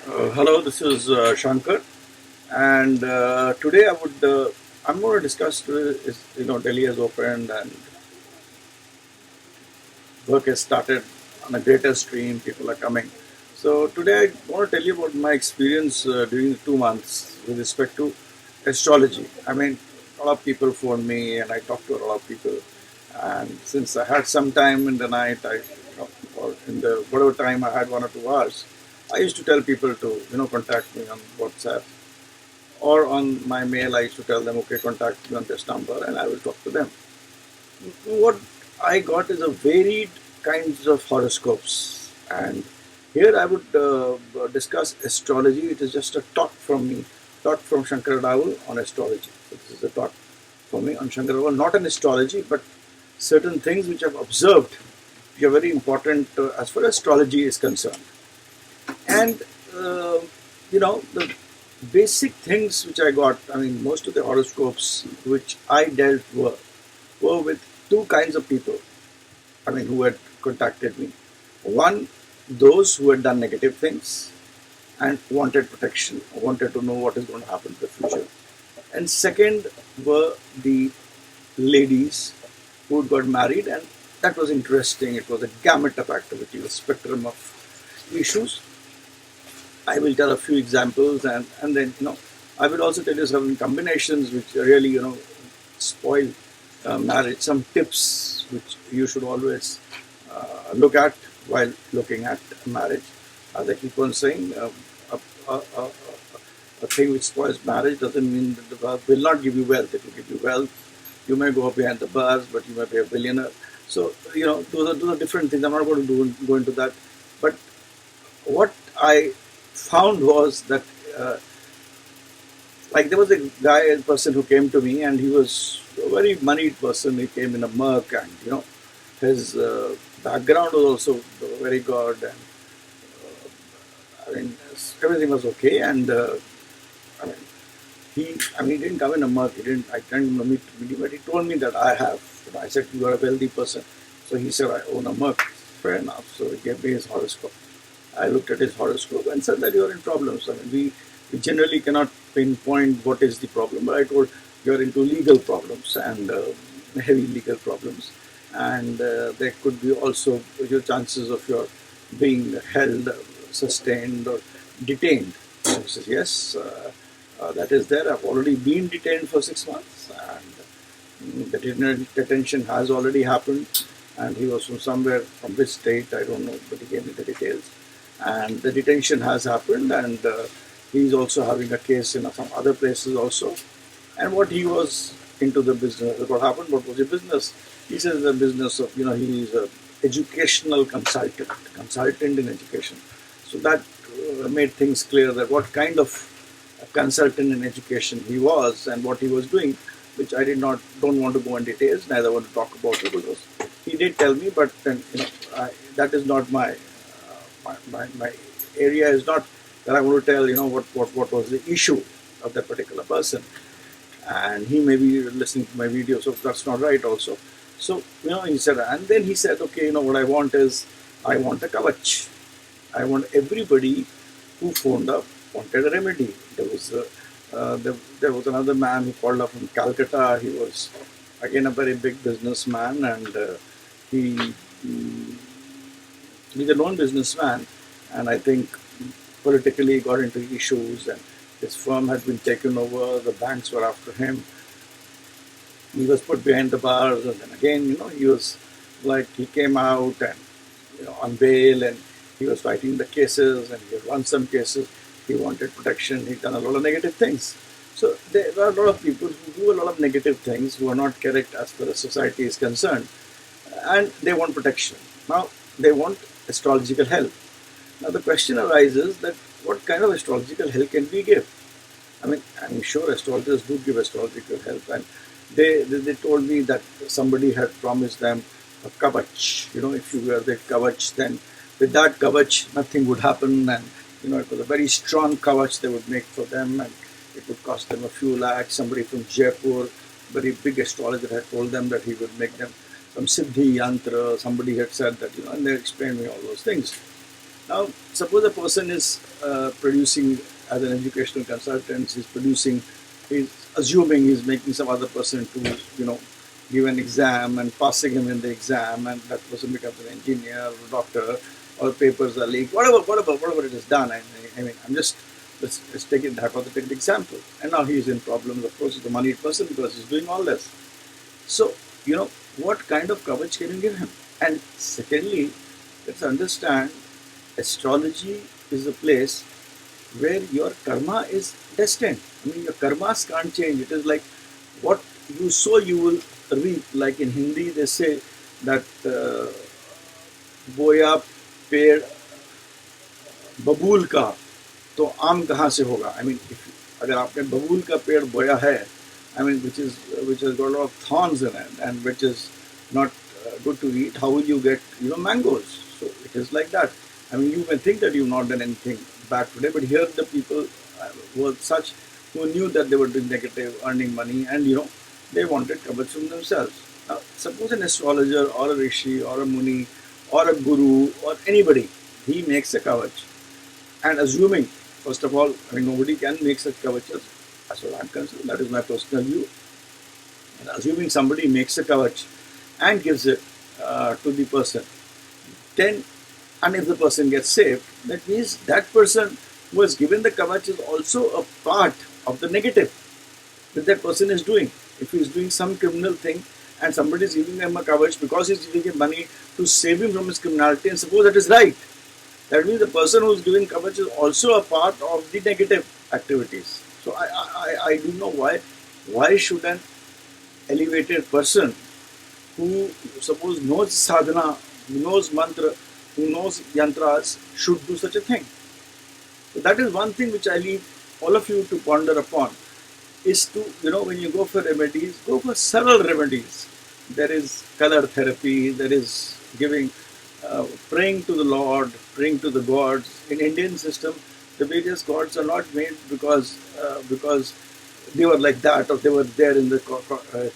Hello, this is Shankar, and today I'm going to discuss is Delhi has opened and work has started on a greater stream. People are coming. So today I want to tell you about my experience during the 2 months with respect to astrology. I mean, a lot of people phone me, and I talk to a lot of people. And since I had some time in the night, or in the whatever time I had 1 or 2 hours, I used to tell people to contact me on WhatsApp or on my mail. I used to tell them, okay, contact me on this number, and I will talk to them. What I got is a varied kinds of horoscopes, and here I would discuss astrology. It is just a talk from me, talk from Shanker Adawal on astrology. So this is a talk from me on Shanker Adawal, not on astrology, but certain things which I've observed, which are very important as far as astrology is concerned. And the basic things which I got. I mean, most of the horoscopes which I dealt were with two kinds of people. I mean, who had contacted me. One, those who had done negative things and wanted protection, wanted to know what is going to happen in the future. And second were the ladies who got married, and that was interesting. It was a gamut of activity, a spectrum of issues. I will tell a few examples, and then I will also tell you some combinations which really spoil marriage. Some tips which you should always look at while looking at marriage. As I keep on saying, a, a, a, a thing which spoils marriage doesn't mean that the wealth will not give you wealth. It will give you wealth. You may go behind the bars, but you may be a billionaire. So those are different things. I'm not going to go into that. But what I found was that like there was a person who came to me, and he was a very moneyed person. He came in a Merc, and his background was also very good, and I mean everything was okay. And I mean he didn't come in a Merc. He didn't. I can't meet him, but he told me that I have. I said, you are a wealthy person. So he said, I own a Merc. Fair enough. So he gave me his horoscope. I looked at his horoscope and said that you are in problems. I mean, we generally cannot pinpoint what is the problem, but I told you are into legal problems, and heavy legal problems, and there could be also your chances of your being held, sustained, or detained. So he says, yes, that is there. I've already been detained for 6 months, and the detention has already happened. And he was from somewhere, from which state, I don't know, but he gave me the details. And the detention has happened, and he's also having a case in some other places also. And what he was into the business, what happened, what was the business? He says the business of, he's an educational consultant in education. So that made things clear that what kind of a consultant in education he was and what he was doing, which I don't want to go into details, neither want to talk about it, because he did tell me, but then, that is not my area. Is not that I want to tell what was the issue of that particular person, and he may be listening to my video, so that's not right also. So he said, and then he said, okay, what I want is, I want a kavach. I want everybody who phoned up wanted a remedy. There was another man who called up from Calcutta. He was again a very big businessman, and he he's a known businessman, and I think politically he got into issues, and his firm had been taken over. The banks were after him. He was put behind the bars, and then again, he was like, he came out and on bail, and he was fighting the cases, and he had won some cases. He wanted protection. He'd done a lot of negative things. So there are a lot of people who do a lot of negative things, who are not correct as far as society is concerned, and they want protection. Now they want astrological help. Now the question arises that what kind of astrological help can we give? I mean, I'm sure astrologers do give astrological help, and they told me that somebody had promised them a kavach. If you wear the kavach, then with that kavach, nothing would happen, and it was a very strong kavach they would make for them, and it would cost them a few lakhs. Somebody from Jaipur, very big astrologer, had told them that he would make them some siddhi yantra. Somebody had said that, and they explained me all those things. Now, suppose a person is producing as an educational consultant, he's assuming he's making some other person to, give an exam and passing him in the exam, and that person becomes an engineer or a doctor, or papers are leaked, whatever it is done. I mean, let's take it hypothetical example. And now he's in problems. Of course, he's a moneyed person because he's doing all this. So, what kind of coverage can you give him? And secondly, let's understand astrology is a place where your karma is destined. I mean, your karmas can't change. It is like what you sow, you will reap. Like in Hindi, they say that बोया पेड़ बबूल का तो आम कहाँ से होगा? I mean, अगर आपने बबूल का पेड़ बोया है, I mean, which has got a lot of thorns in it and which is not good to eat, how will you get mangoes? So it is like that. I mean, you may think that you've not done anything bad today, but here the people were such who knew that they were doing negative, earning money, and they wanted kavach from themselves. Now, suppose an astrologer or a rishi or a muni or a guru or anybody, he makes a kavach, and assuming, first of all, I mean, nobody can make such kavachas, as far as I'm concerned, that is my personal view. And assuming somebody makes a kavach and gives it to the person, then, and if the person gets saved, that means that person who has given the kavach is also a part of the negative that that person is doing. If he is doing some criminal thing and somebody is giving him a kavach because he is giving him money to save him from his criminality, and suppose that is right, that means the person who is giving kavach is also a part of the negative activities. So I do know why should an elevated person who suppose knows sadhana, who knows mantra, who knows yantras should do such a thing. So that is one thing which I leave all of you to ponder upon, is to, when you go for remedies, go for several remedies. There is color therapy, there is giving, praying to the Lord, praying to the gods. In Indian system, the various gods are not made because they were like that or they were there in the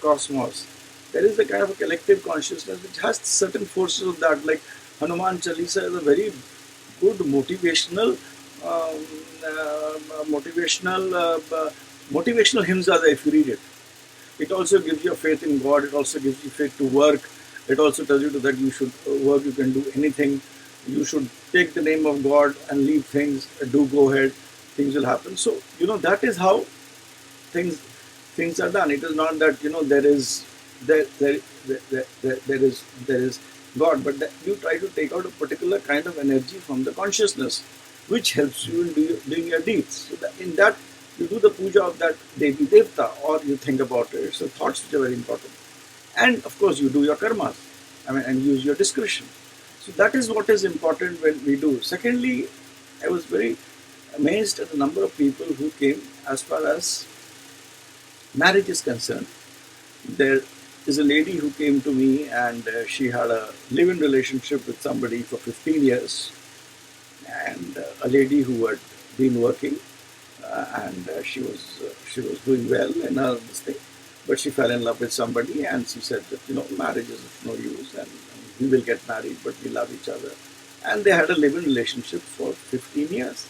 cosmos. There is a kind of a collective consciousness which has certain forces of that, like Hanuman Chalisa is a very good motivational hymns, if you read it. It also gives you faith in God. It also gives you faith to work. It also tells you that you should work. You can do anything. You should take the name of God and leave things. Do go ahead. Things will happen. So that is how things are done. It is not that there is God, but that you try to take out a particular kind of energy from the consciousness, which helps you in doing your deeds. So that in that you do the puja of that Devi Devta, or you think about it. So thoughts which are very important. And of course you do your karmas, and use your discretion. So that is what is important when we do. Secondly, I was very amazed at the number of people who came as far as marriage is concerned. There is a lady who came to me and she had a live-in relationship with somebody for 15 years, and a lady who had been working and she was doing well in her this thing, but she fell in love with somebody and she said that marriage is of no use, and we will get married but we love each other, and they had a live-in relationship for 15 years.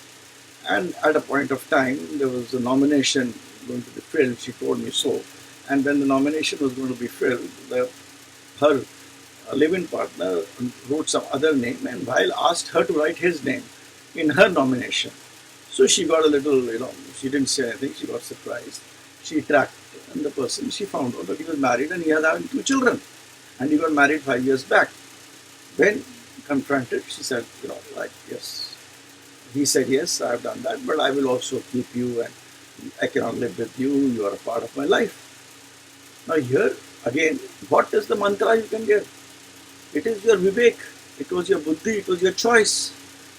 And at a point of time there was a nomination going to be filled, she told me so, and when the nomination was going to be filled, her live-in partner wrote some other name, and while asked her to write his name in her nomination. So she got a little, she didn't say anything, she got surprised. She tracked and the person, she found out that he was married and he had having 2 children. And he got married 5 years back. When confronted, she said, yes. He said, yes, I have done that, but I will also keep you and I cannot live with you, you are a part of my life. Now here, again, what is the mantra you can give? It is your vivek, it was your buddhi, it was your choice.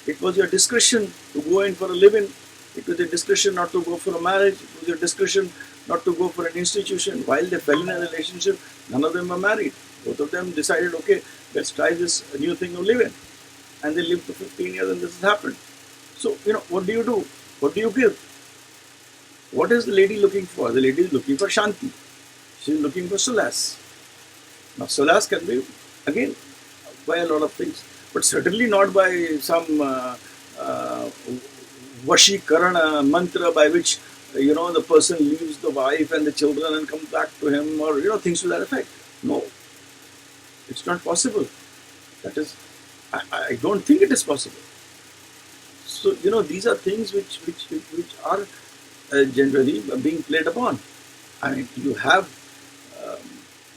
It was your discretion to go in for a living. It was your discretion not to go for a marriage. It was your discretion not to go for an institution. While they fell in a relationship, none of them were married. Both of them decided, okay, let's try this new thing of living. And they lived for 15 years and this has happened. So, what do you do? What do you give? What is the lady looking for? The lady is looking for Shanti. She is looking for solace. Now, solace can be, again, by a lot of things. but certainly not by some uh, Vashikaran mantra by which the person leaves the wife and the children and comes back to him, or things to that effect. No, it's not possible. That is, I don't think it is possible. So these are things which are generally being played upon. I mean, um,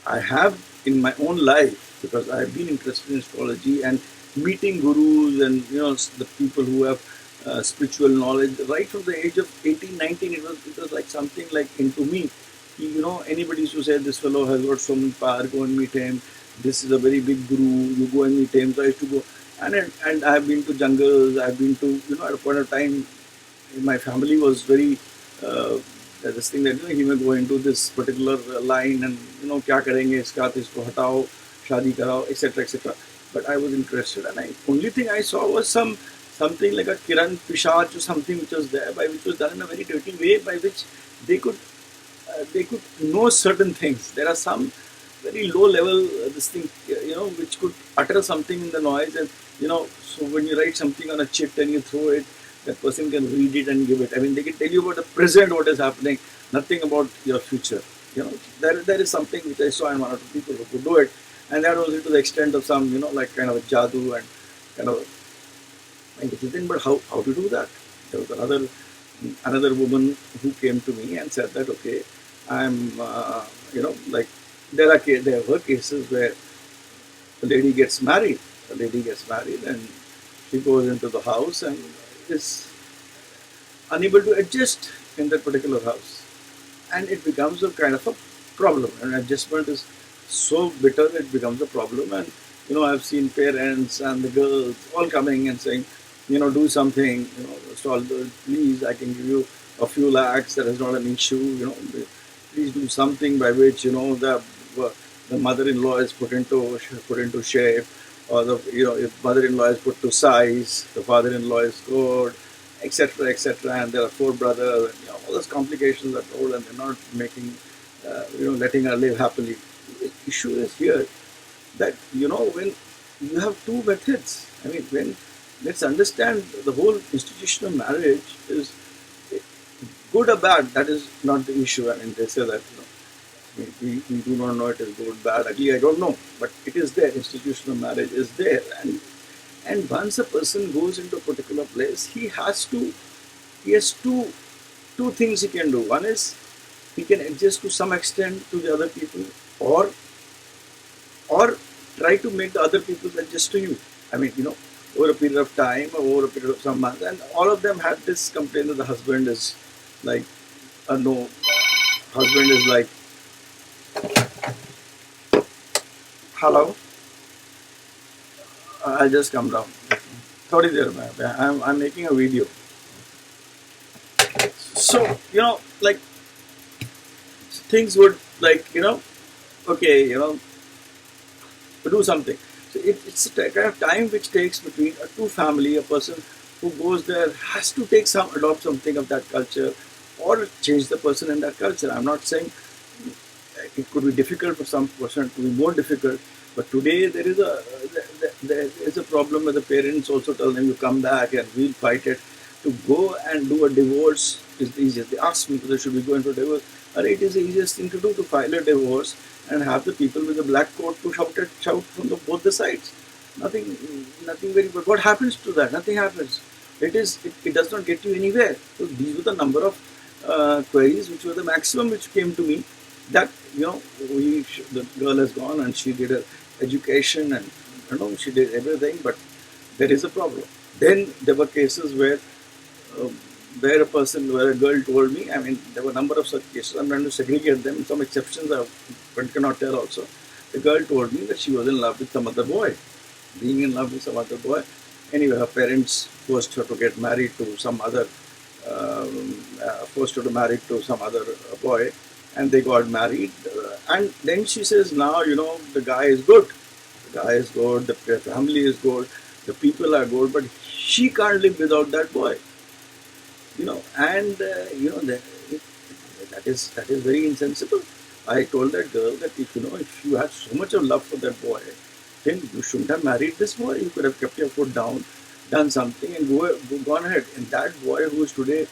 I have in my own life, because I have been interested in astrology and meeting gurus and the people who have spiritual knowledge right from the age of 18, 19. It was like something like into me. Anybody used to say this fellow has got so much power, go and meet him. This is a very big guru, you go and meet him. So I used to go, and I have been to jungles. I have been to at a point of time my family was very uh, this thing that he may go into this particular line and क्या करेंगे इसका तो इसको हटाओ शादी कराओ etc. But I was interested, and I only thing I saw was something like a Kiran Pishach or something which was there, by which was done in a very dirty way, by which they could know certain things. There are some very low level this thing which could utter something in the noise, and so when you write something on a chit and you throw it, that person can read it and give it. I mean, they can tell you about the present, what is happening, nothing about your future. There is something which I saw in one or two people who could do it, and that was to the extent of some like kind of a jadoo and kind of like thing. But how to do that? There was another woman who came to me and said that, okay, I'm like there were cases where the lady gets married. The lady gets married and she goes into the house and is unable to adjust in that particular house, and it becomes a kind of a problem. And adjustment is so bitter that it becomes a problem. And I've seen parents and the girls all coming and saying, do something, so please, I can give you a few lakhs, that is not an issue, please do something by which the mother-in-law is put into shape, or the if mother-in-law is put to size, the father-in-law is good, etc. And there are four brothers, and all those complications are told, and they're not making letting her live happily. The issue is here that when you have two methods. I mean, when let's understand the whole institution of marriage is good or bad. That is not the issue. I mean, they say that we do not know it is good, bad, ugly. I don't know, but it is there. Institutional marriage is there, and once a person goes into a particular place, he has two things he can do. One is he can adjust to some extent to the other people, or try to make the other people adjust to you. I mean, over a period of time or over a period of some months, and all of them had this complaint that the husband is like, no, husband is like, hello, I'll just come down. Sorry there, man. I'm making a video. So, like, things would like, okay, do something. So it's a kind of time which takes between a two family, a person who goes there has to adopt something of that culture, or change the person in that culture. I'm not saying it could be difficult for some person to be more difficult, but today there is a problem where the parents also tell them, you come back and we'll fight it. To go and do a divorce is the easiest. They ask me whether should we go into divorce. It is the easiest thing to do, to file a divorce and have the people with the black coat to shout from both the sides. Nothing very. But what happens to that? Nothing happens. It does not get you anywhere. So these were the number of queries which were the maximum which came to me. That the girl has gone and she did her education and she did everything, but there is a problem. Then there were cases where a girl told me. I mean, there were a number of such cases. I'm trying to segregate them. Some exceptions one cannot tell also. The girl told me that she was in love with some other boy, being in love with some other boy. Anyway, her parents forced her to get married to some other, boy, and they got married. And then she says, now the guy is good. The guy is good. The family is good. The people are good, but she can't live without that boy. That is very insensible. I told that girl that if you had so much of love for that boy, think you shouldn't have married this boy. You could have kept your foot down, done something, and gone ahead. And that boy who is today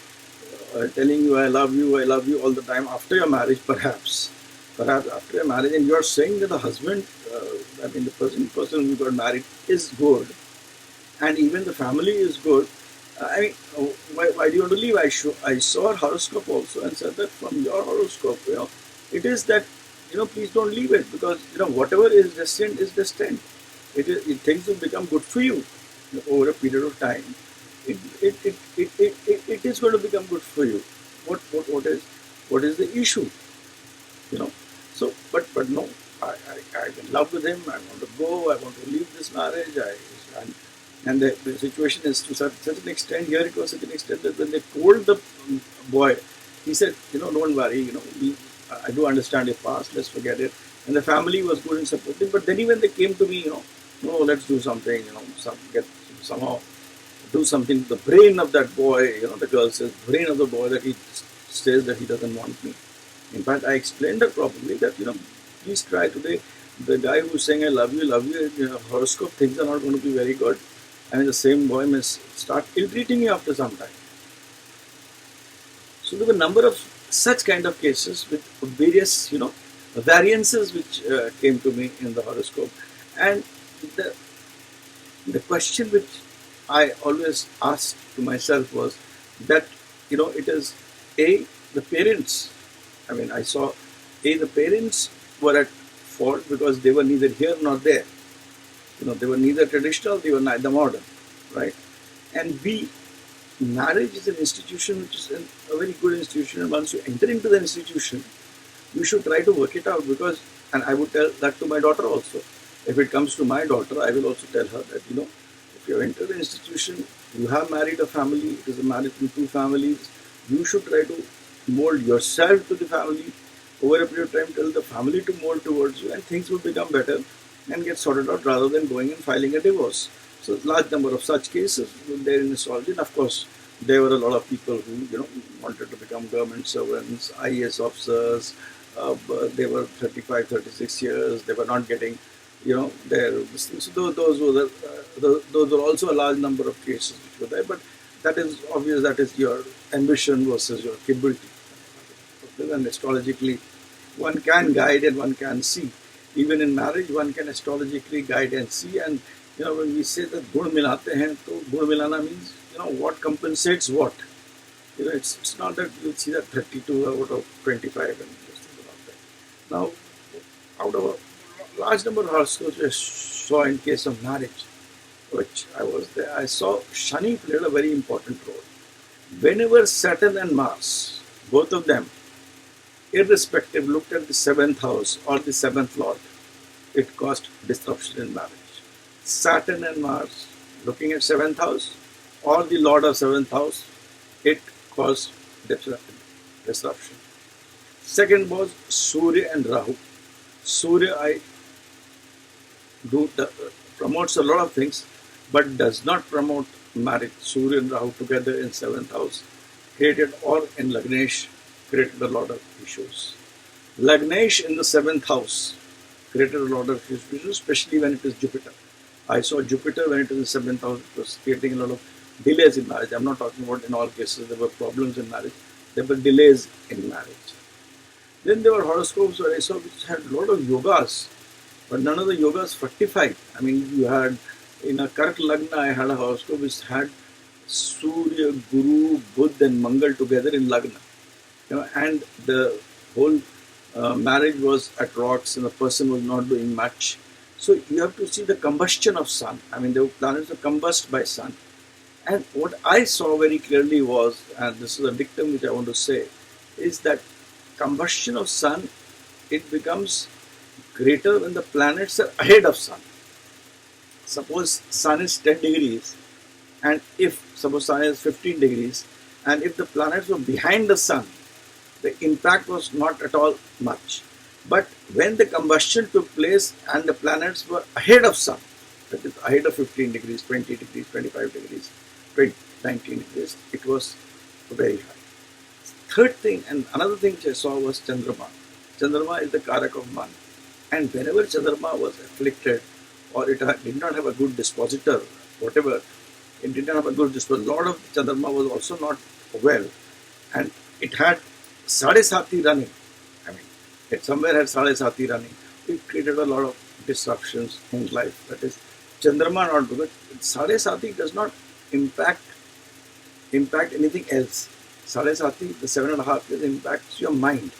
telling you, I love you all the time after your marriage, perhaps after your marriage, and you are saying that the husband, the person who got married is good, and even the family is good. Why do you want to leave? I saw her horoscope also and said that from your horoscope, it is that, please don't leave it, because, whatever is destined. Things will become good for you over a period of time. It is going to become good for you. What is the issue? You know. So, but no, I'm in love with him. I want to go. I want to leave this marriage. And the situation is to such an extent. Here it was such an extent that when they told the boy, he said, don't worry. I do understand your past. Let's forget it. And the family was good and supportive. But then even they came to me, no, let's do something. Somehow do something to the brain of that boy. The girl says, brain of the boy, that he says that he doesn't want me. In fact, I explained that properly, that, please try today. The guy who's saying, I love you, horoscope, things are not going to be very good. And the same boy may start ill-treating you after some time. So there were a number of such kind of cases with various, variances which came to me in the horoscope. And the question which I always asked to myself was that, it is the parents. I saw the parents were at fault because they were neither here nor there. They were neither traditional, they were neither modern, right? And marriage is an institution which is a very good institution. And once you enter into the institution, you should try to work it out, because, and I would tell that to my daughter also. If it comes to my daughter, I will also tell her that, if you enter the institution, you have married a family, it is a marriage from two families, you should try to mold yourself to the family over a period of time, tell the family to mold towards you, and things will become better and get sorted out, rather than going and filing a divorce. So large number of such cases were there in astrology. And of course, there were a lot of people who wanted to become government servants, IAS officers. They were 35, 36 years. They were not getting, their. So those were also a large number of cases which were there. But that is obvious. That is your ambition versus your capability. And astrologically, one can guide and one can see. Even in marriage, one can astrologically guide and see. And when we say that gun milate hain, to gun milana means what compensates what. It's not that you see that 32 out of 25 and just think about that. Now, out of a large number of horoscopes I saw in case of marriage, which I was there, I saw Shani played a very important role. Whenever Saturn and Mars, both of them, irrespective, looked at the 7th house or the 7th lord, it caused disruption in marriage. Saturn and Mars looking at 7th house or the lord of 7th house, it caused disruption. Second was Surya and Rahu. Surya promotes a lot of things, but does not promote marriage. Surya and Rahu together in 7th house created, or in Lagnesh, created a lot of issues. Lagnesh in the 7th house created a lot of issues, especially when it is Jupiter. I saw Jupiter when it is in 7th house, it was creating a lot of delays in marriage. I'm not talking about in all cases there were problems in marriage, there were delays in marriage. Then there were horoscopes where I saw which had a lot of yogas, but none of the yogas fructified. You had in a Kark Lagna, I had a horoscope which had Surya, Guru, Buddha and Mangal together in Lagna. And the whole marriage was at rocks and the person was not doing much. So you have to see the combustion of sun. The planets are combust by sun. And what I saw very clearly was, and this is a dictum which I want to say, is that combustion of sun, it becomes greater when the planets are ahead of sun. Suppose sun is 10 degrees, and suppose sun is 15 degrees, and if the planets were behind the sun, the impact was not at all much. But when the combustion took place and the planets were ahead of sun, that is ahead of 15 degrees, 20 degrees, 25 degrees, 19 degrees, it was very high. Third thing, and another thing which I saw was Chandrama. Chandrama is the Karak of month. And whenever Chandrama was afflicted, or did not have a good dispositor, whatever, it did not have a good dispositor. Lord of Chandrama was also not well, and it had Sade Sati running. I mean, it somewhere had Sade Sati running. It created a lot of disruptions in life. That is, Chandrama not good. Sade Sati does not impact anything else. Sade Sati, the 7.5 years, impacts your mind.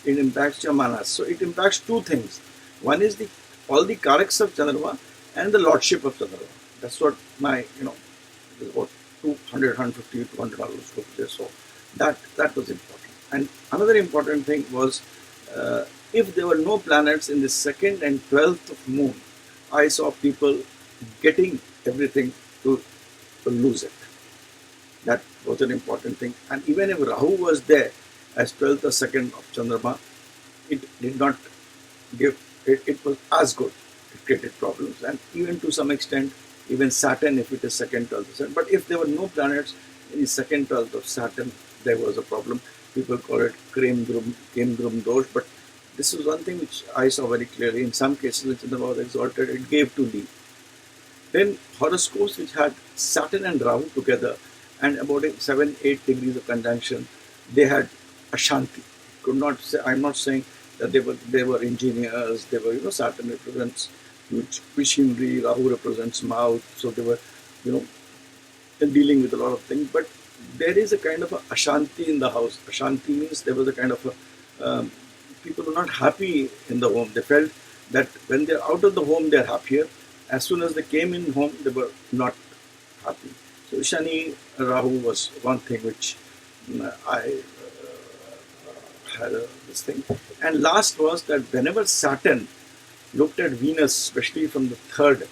It impacts your manas. So it impacts two things. One is the all the karaks of Chandrama and the lordship of Chandrama. That's what my, it is about 200, 150, $200 so that was important. And another important thing was if there were no planets in the 2nd and 12th of moon, I saw people getting everything to lose it. That was an important thing. And even if Rahu was there as 12th or 2nd of Chandrama, it did not give, it was as good. It created problems. And even to some extent, even Saturn, if it is 2nd, 12th. But if there were no planets in the 2nd, 12th of Saturn, there was a problem. People call it Krem Grum Dosh. But this is one thing which I saw very clearly. In some cases, when Chandrama was exalted, it gave to Lee. Then horoscopes which had Saturn and Rahu together and about 7-8 degrees of conjunction, they had Ashanti. Could not say, I'm not saying that they were engineers, they were, Saturn represents huge machinery, Rahu represents mouth, so they were, dealing with a lot of things. But there is a kind of a Ashanti in the house. Ashanti means there was a kind of people were not happy in the home. They felt that when they're out of the home, they're happier. As soon as they came in home, they were not happy. So Shani Rahu was one thing which I had this thing. And last was that whenever Saturn looked at Venus, especially from the 3rd,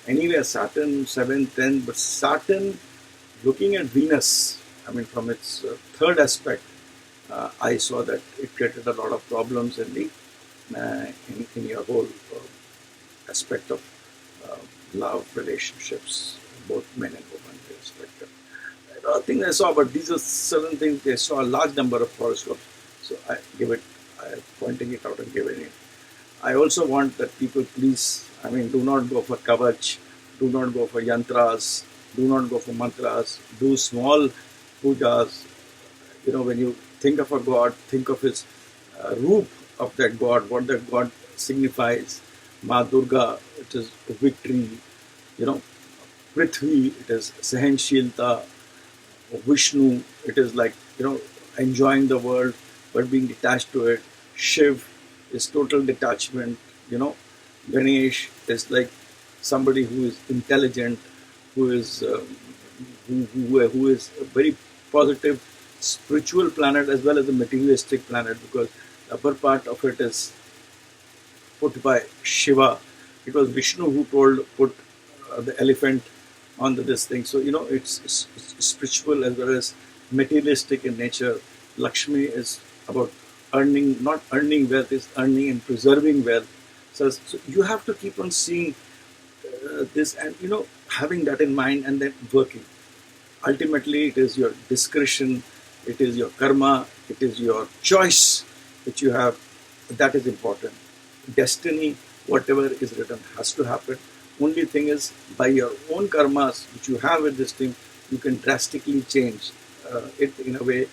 anywhere Saturn 7th, 10th, but Saturn looking at Venus, I mean from its 3rd aspect, I saw that it created a lot of problems in the in your whole aspect of love, relationships, both men and women, irrespective. I think I saw, but these are certain things. They saw a large number of horoscopes, so I pointing it out and giving it. I also want that people please, do not go for kavach, do not go for yantras, do not go for mantras, do small pujas. When you think of a god, think of his roop of that god, what that god signifies. Ma Durga, it is victory, Prithvi, it is Sahenshilta, Vishnu, it is like, enjoying the world but being detached to it. Shiv is total detachment, Ganesh is like somebody who is intelligent, who is who is a very positive spiritual planet as well as a materialistic planet, because the upper part of it is put by Shiva. It was Vishnu who put the elephant on this thing. So, it's spiritual as well as materialistic in nature. Lakshmi is about earning, not earning wealth, is earning and preserving wealth. So you have to keep on seeing this and, having that in mind and then working. Ultimately, it is your discretion, it is your karma, it is your choice which you have. That is important. Destiny, whatever is written, has to happen. Only thing is, by your own karmas which you have with this thing, you can drastically change it in a way,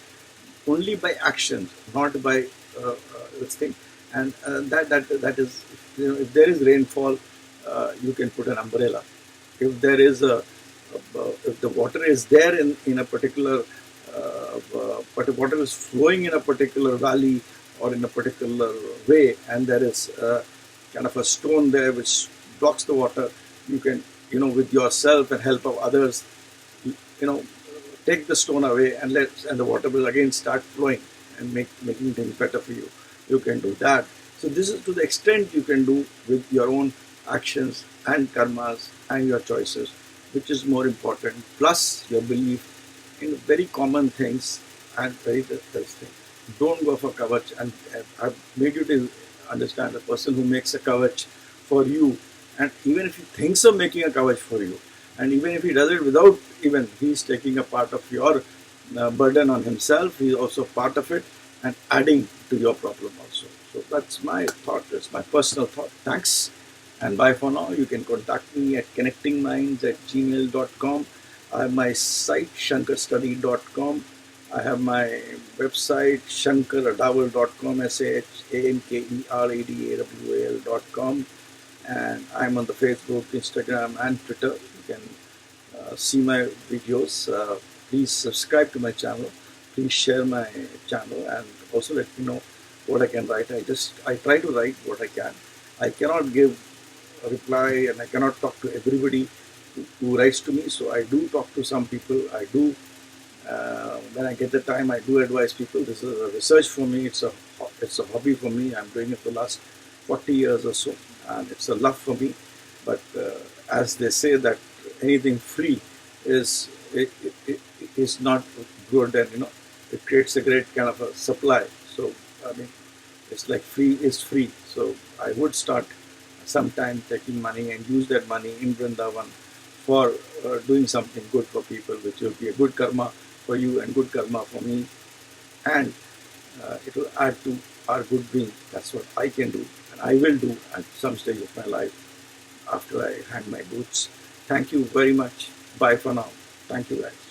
only by actions, not by this thing. And that is, if there is rainfall, you can put an umbrella. If there is if the water is there in a particular, but the water is flowing in a particular valley or in a particular way, and there is kind of a stone there which blocks the water, you can, with yourself and help of others, take the stone away and the water will again start flowing and making things better for you. You can do that. So this is to the extent you can do with your own actions and karmas and your choices, which is more important, plus your belief in very common things and very this thing. Don't go for kavach. And I've made you to understand, the person who makes a kavach for you, and even if he thinks of making a kavach for you, and even if he does it without even, he's taking a part of your burden on himself, he's also part of it and adding to your problem also. So that's my thought, that's my personal thought. Thanks. And bye for now. You can contact me at connectingminds@gmail.com. I have my site shankarstudy.com. I have my website shankeradawal.com, SHANKERADAWAL.com. And I'm on the Facebook, Instagram, and Twitter. You can see my videos. Please subscribe to my channel. Please share my channel, and also let me know what I can write. I try to write what I can. I cannot give a reply, and I cannot talk to everybody who writes to me. So I do talk to some people. I do when I get the time, I do advise people. This is a research for me. It's a hobby for me. I'm doing it for the last 40 years or so, and it's a love for me. But as they say that anything free is is not good, and it creates a great kind of a supply. So I mean, it's like free is free. So I would start sometime taking money and use that money in Vrindavan for doing something good for people, which will be a good karma for you and good karma for me, and it will add to our good being. That's what I can do, and I will do at some stage of my life after I hang my boots. Thank you very much. Bye for now. Thank you, guys.